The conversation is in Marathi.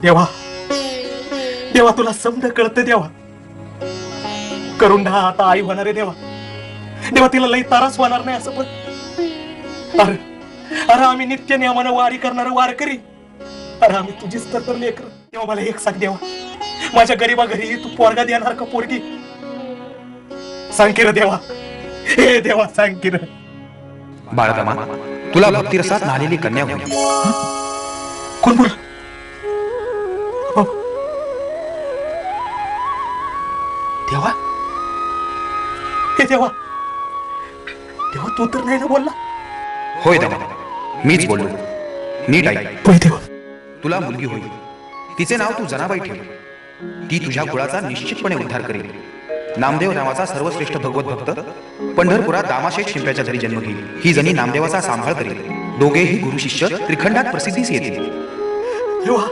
देवा देवा तुला समज कळतं देवा. करुंडा आता आई होणार आहे देवा. देवा तिला लई तारास होणार नाही असं पण. अरे अरे आम्ही नित्य नियमानं वारी करणार वारकरी. अरे आम्ही तुझीच तर लेकर. तेव्हा मला एक सांग देवा, माझ्या गरीबा घरी तू पोरगा देणार का पोरगी? सांग की रे देवा, हे देवा सांग की रे. बाळकामा, तुला भक्तिरसात न्हालेली कन्या होईल. कोण बोल? हो. देवा, हे देवा, देवा तू तर नाही ना बोलला? होय देवा, मीच बोललो. नीट ऐक. होय देवा. तुला मुलगी होईल. तिचे नाव तू जनाबाई ठेव. ती तुझ्या कुळाचा निश्चितपणे उद्धार करेल. नामदेव नावाचा सर्वश्रेष्ठ भगवत भक्त पंढरपुरात दामाशेठ शिंप्याच्या घरी जन्म घेईल. ही जणी नामदेवाचा सांभाळ करेल. दोघेही गुरु शिष्य त्रिखंडात प्रसिद्धीस येतील. देवा